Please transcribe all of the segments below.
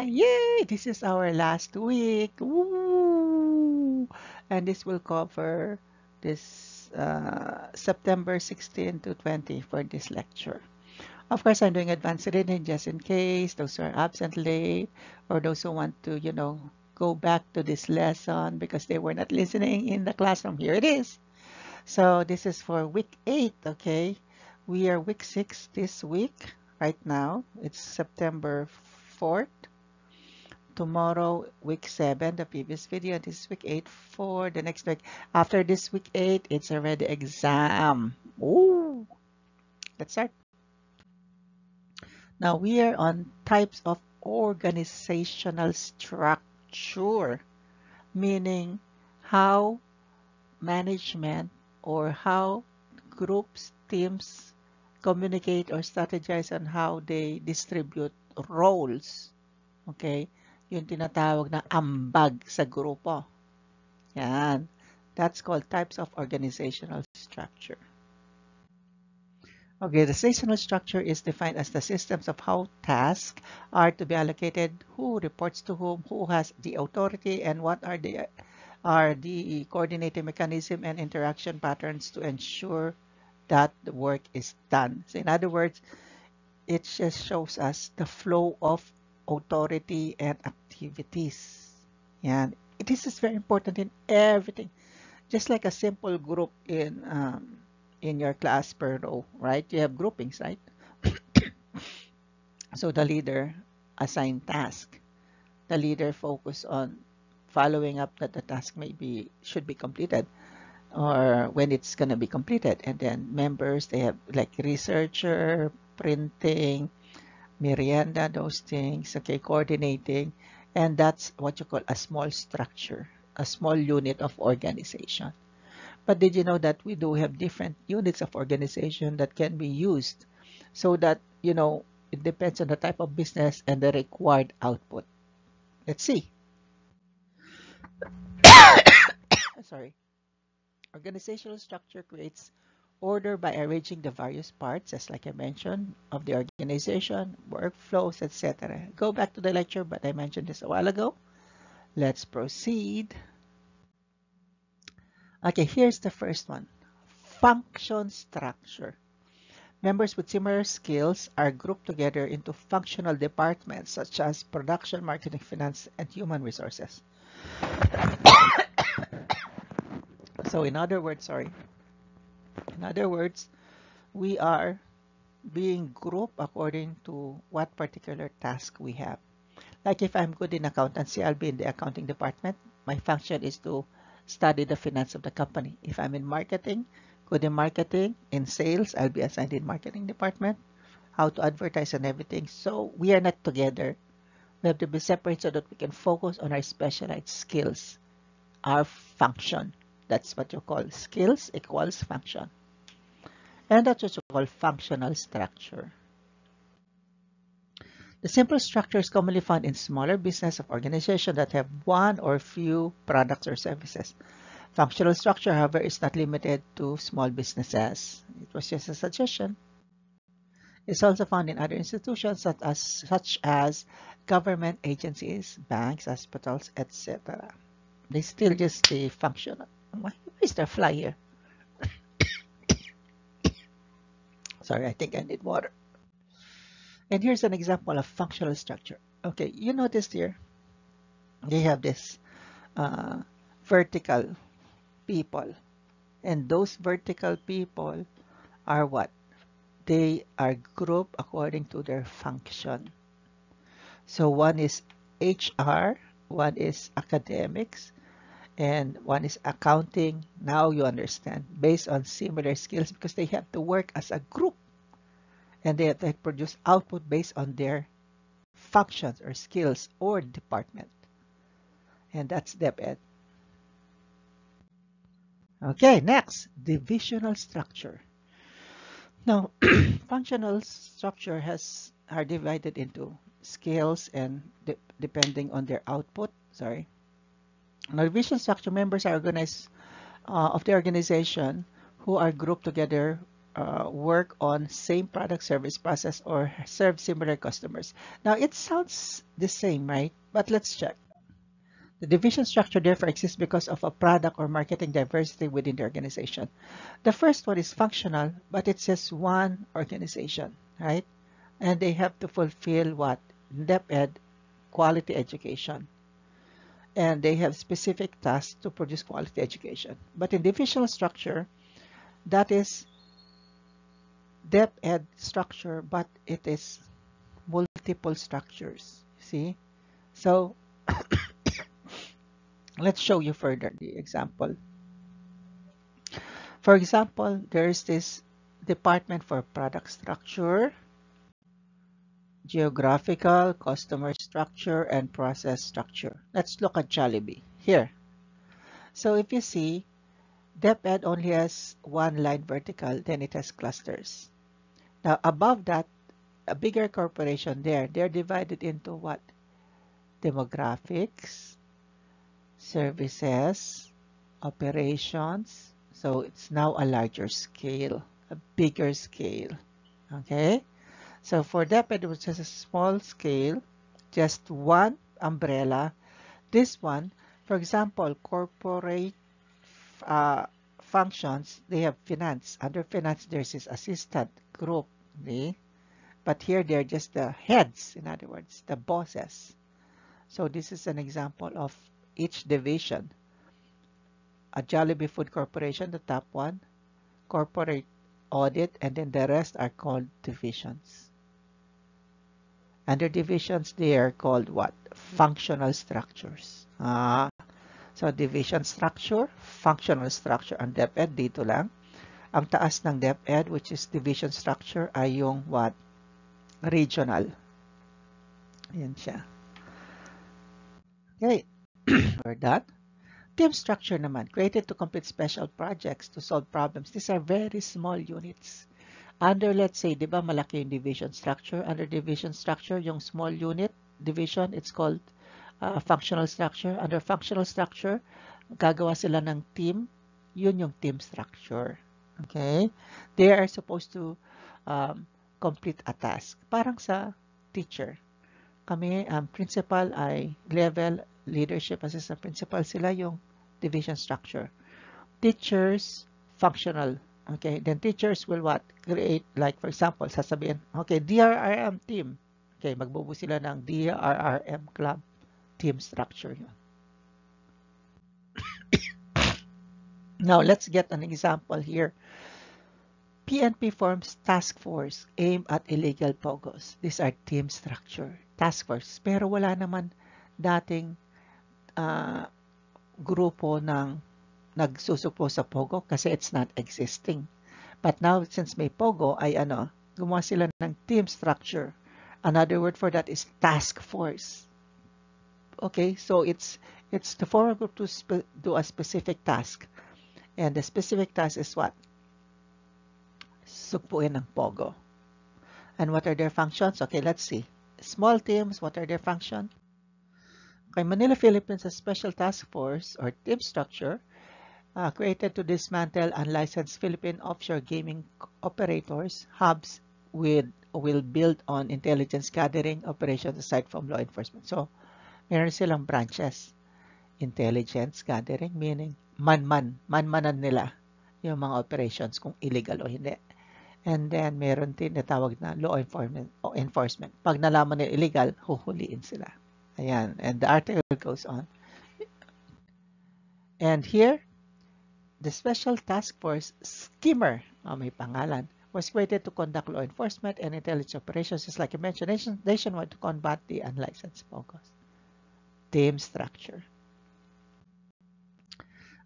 Yay! This is our last week. Woo! And this will cover this September 16 to 20 for this lecture. Of course, I'm doing advanced reading just in case those who are absent late or those who want to, go back to this lesson because they were not listening in the classroom. Here it is. So this is for week 8, okay? We are week 6 this week right now. It's September 4th. Tomorrow, week 7, the previous video. This is week 8 for the next week. After this week 8, it's already exam. Ooh! Let's start. Now we are on types of organizational structure, meaning how management or how groups, teams communicate or strategize on how they distribute roles. Okay? Yung tinatawag na ambag sa grupo. Yan. That's called types of organizational structure. Okay, the organizational structure is defined as the systems of how tasks are to be allocated, who reports to whom, who has the authority, and what are the coordinating mechanism and interaction patterns to ensure that the work is done. So in other words, it just shows us the flow of authority and activities. And this is very important in everything. Just like a simple group in your class per row, right? You have groupings, right? So the leader assign task. The leader focus on following up that the task should be completed or when it's going to be completed. And then members, they have like researcher, printing, merienda, those things, okay, coordinating. And that's what you call a small structure, a small unit of organization. But did you know that we do have different units of organization that can be used so that, it depends on the type of business and the required output. Let's see. Sorry. Organizational structure creates order by arranging the various parts, as like I mentioned, of the organization, workflows, etc. Go back to the lecture, but I mentioned this a while ago. Let's proceed. Okay, here's the first one. Function structure. Members with similar skills are grouped together into functional departments such as production, marketing, finance, and human resources. So in other words, we are being grouped according to what particular task we have. Like if I'm good in accountancy, I'll be in the accounting department. My function is to study the finance of the company. If I'm in marketing, good in marketing, in sales, I'll be assigned in marketing department, how to advertise and everything. So we are not together. We have to be separate so that we can focus on our specialized skills, our function. That's what you call skills equals function. And that's what you call functional structure. The simple structure is commonly found in smaller business of organizations that have one or few products or services. Functional structure, however, is not limited to small businesses. It was just a suggestion. It's also found in other institutions such as government agencies, banks, hospitals, etc. They still just stay functional. Where's the fly here? Sorry, I think I need water. And here's an example of functional structure. Okay, you notice here, they have this vertical people. And those vertical people are what? They are grouped according to their function. So one is HR, one is academics, and one is accounting. Now you understand, based on similar skills because they have to work as a group. And they have to produce output based on their functions or skills or department. And that's DepEd. Okay, next, divisional structure. Now, functional structure are divided into skills and depending on their output. Sorry. Now, divisional structure members are organized of the organization who are grouped together work on same product, service, process, or serve similar customers. Now, it sounds the same, right? But let's check. The division structure therefore exists because of a product or marketing diversity within the organization. The first one is functional, but it's just one organization, right? And they have to fulfill what? DepEd, quality education. And they have specific tasks to produce quality education. But in divisional structure, that is DepEd structure, but it is multiple structures. See? So let's show you further the example. For example, there's this department for product structure, geographical, customer structure, and process structure. Let's look at Jollibee here. So if you see, DepEd only has one line vertical, then it has clusters. Now above that, a bigger corporation there, they're divided into what? Demographics, services, operations. So it's now a larger scale, a bigger scale. Okay? So for DepEd, which is a small scale, just one umbrella. This one, for example, corporate functions, they have finance. Under finance, there's this assistant group. Okay? But here, they're just the heads, in other words, the bosses. So this is an example of each division. A Jollibee Food Corporation, the top one, corporate audit, and then the rest are called divisions. Under divisions, they are called what? Functional structures. So division structure, functional structure ang DepEd dito lang. Ang taas ng DepEd, which is division structure, ay yung what? Regional. Ayan siya. Okay, for that. Team structure naman, created to complete special projects to solve problems. These are very small units. Under, let's say, di ba malaki yung division structure? Under division structure, yung small unit division, it's called functional structure. Under functional structure, gagawa sila ng team. Yun yung team structure. Okay? They are supposed to complete a task. Parang sa teacher. Kami, principal ay level, leadership, assistant principal, sila yung division structure. Teachers, functional. Okay, then teachers will what? Create, like for example, sasabihin, okay, DRRM team. Okay, magbubuo sila ng DRRM club team structure. Now, let's get an example here. PNP forms task force aimed at illegal POGOs. These are team structure, task force. Pero wala naman dating grupo ng nagsusupo sa POGO kasi it's not existing. But now, since may POGO, ay gumawa sila ng team structure. Another word for that is task force. Okay, so it's the foreign group to do a specific task. And the specific task is what? Sugpuin ng POGO. And what are their functions? Okay, let's see. Small teams, what are their functions? Okay, Manila, Philippines, a special task force or team structure created to dismantle unlicensed Philippine offshore gaming operators. Hubs will build on intelligence gathering operations aside from law enforcement. So, meron silang branches. Intelligence gathering, meaning manmanan nila yung mga operations kung illegal o hindi. And then, meron din na tawag na law enforcement. Pag nalaman nila illegal, huhuliin sila. Ayan. And the article goes on. And here, the Special Task Force Skimmer, may pangalan, was created to conduct law enforcement and intelligence operations, just like I mentioned, nationwide to combat the unlicensed POGOs. Team structure.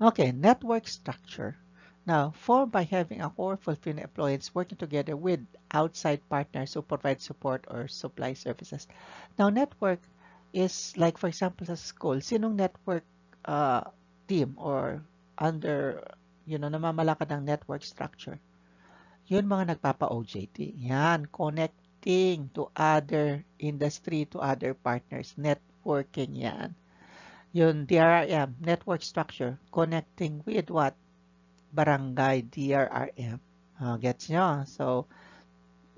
Okay, network structure. Now, formed by having a core fulfilling employees working together with outside partners who provide support or supply services. Now, network is like, for example, sa school, sinong network team or under, namamalakad ng network structure? Yun mga nagpapa-OJT. Yan, connecting to other industry, to other partners. Networking yan. Yun, DRRM, network structure, connecting with what? Barangay, DRRM. Gets nyo? So,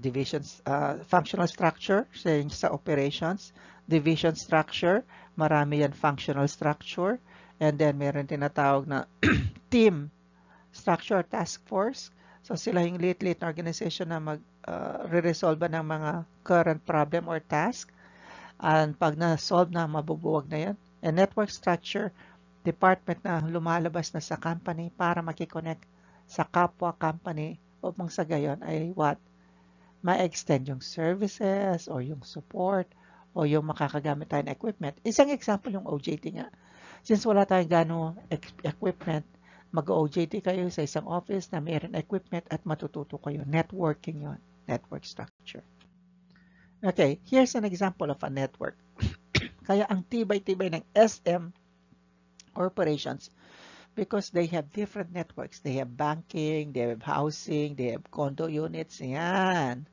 divisions, functional structure, sa operations, division structure, marami yan functional structure, and then meron tinatawag na team structure, task force. So sila yung liit-liit na organization na re-resolve ng mga current problem or task. And pag na-solve na, mabubuwag na yan. And network structure, department na lumalabas na sa company para makikonnect sa kapwa company upang sa gayon ay what? Ma-extend yung services or yung support o yung makakagamit tayo ng equipment. Isang example yung OJT nga. Since wala tayong gano'ng equipment, mag-OJT kayo sa isang office na mayroon equipment at matututo kayo. Networking yon, network structure. Okay, here's an example of a network. Kaya ang tibay-tibay ng SM corporations because they have different networks. They have banking, they have housing, they have condo units, yan.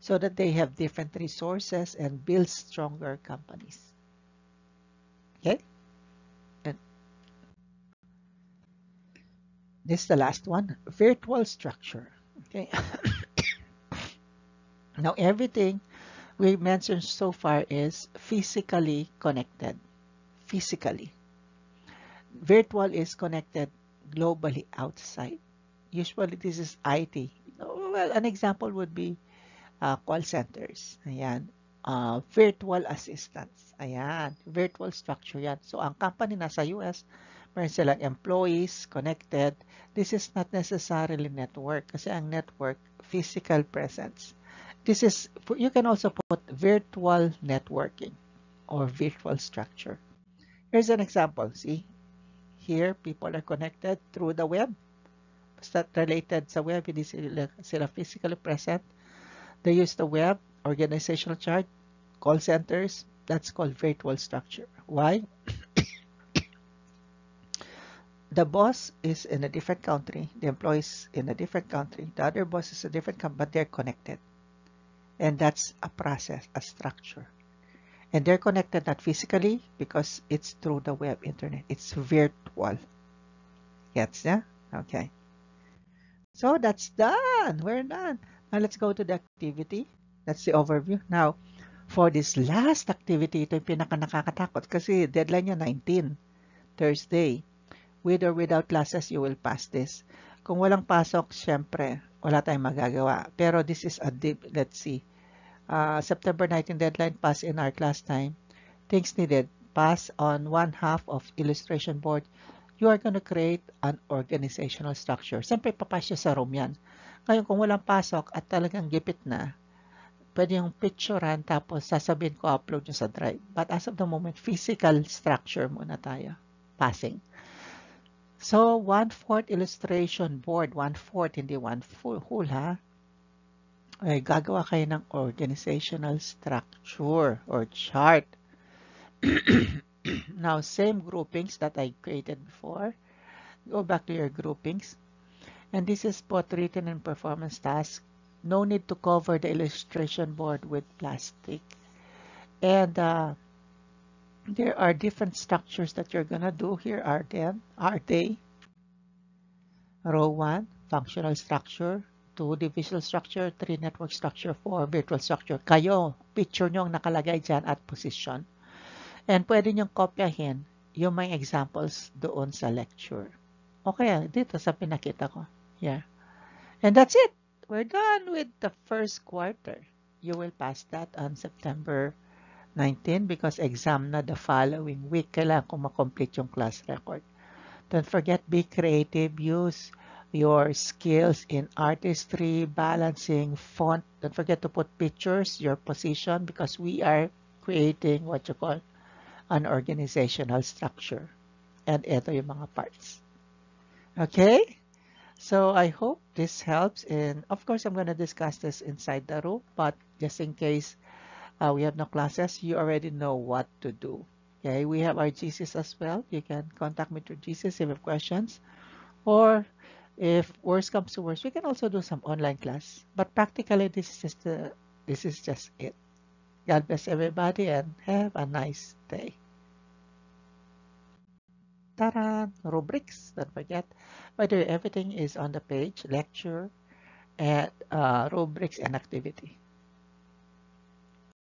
So that they have different resources and build stronger companies. Okay? And this is the last one, virtual structure. Okay. Now everything we mentioned so far is physically connected. Physically. Virtual is connected globally outside. Usually this is IT. Well, an example would be call centers. Ayan. Virtual assistants. Ayan. Virtual structure yan. So ang company nasa US, meron silang employees connected. This is not necessarily network kasi ang network, physical presence. This is, you can also put virtual networking or virtual structure. Here's an example. See, here people are connected through the web. Basta related sa web, hindi sila physically present. They use the web, organizational chart, call centers. That's called virtual structure. Why? The boss is in a different country. The employees in a different country. The other boss is a different country, but they're connected. And that's a process, a structure. And they're connected not physically because it's through the web, internet. It's virtual. Gets ya? Okay. So that's done. We're done. Now let's go to the activity. That's the overview. Now, for this last activity, ito yung pinaka-nakakatakot kasi deadline niya 19, Thursday. With or without classes, you will pass this. Kung walang pasok, syempre, wala tayong magagawa. Pero this is a deep, let's see. September 19 deadline, pass in our class time. Things needed, pass on 1/2 of illustration board. You are going to create an organizational structure. Siyempre, papasya sa room yan. Ngayon, kung walang pasok at talagang gipit na, pwede yung picturean tapos sasabihin ko upload nyo sa drive. But as of the moment, physical structure muna tayo. Passing. So, 1/4 illustration board. 1/4, hindi 1/full ha. Ay, gagawa kayo ng organizational structure or chart. Now, same groupings that I created before. Go back to your groupings. And this is both written and performance task. No need to cover the illustration board with plastic. And there are different structures that you're gonna do. Here are them. Are they? Row 1, functional structure. 2, divisional structure. 3, network structure. 4, virtual structure. Kayo, picture nyo ang nakalagay dyan at position. And pwede nyong kopyahin yung mga examples doon sa lecture. Okay, dito sa pinakita ko. Yeah. And that's it. We're done with the first quarter. You will pass that on September 19 because exam na the following week. Kailangan kong makomplete yung class record. Don't forget, be creative. Use your skills in artistry, balancing, font. Don't forget to put pictures, your position, because we are creating what you call an organizational structure. And ito yung mga parts. Okay? So I hope this helps. And of course, I'm going to discuss this inside the room, but just in case we have no classes, you already know what to do. Okay, we have our GCs as well. You can contact me through GCs if you have questions. Or if worst comes to worst, we can also do some online class. But practically, this is just it. God bless everybody and have a nice day. Ta-da! Rubrics, don't forget. By the way, everything is on the page, lecture, at rubrics and activity.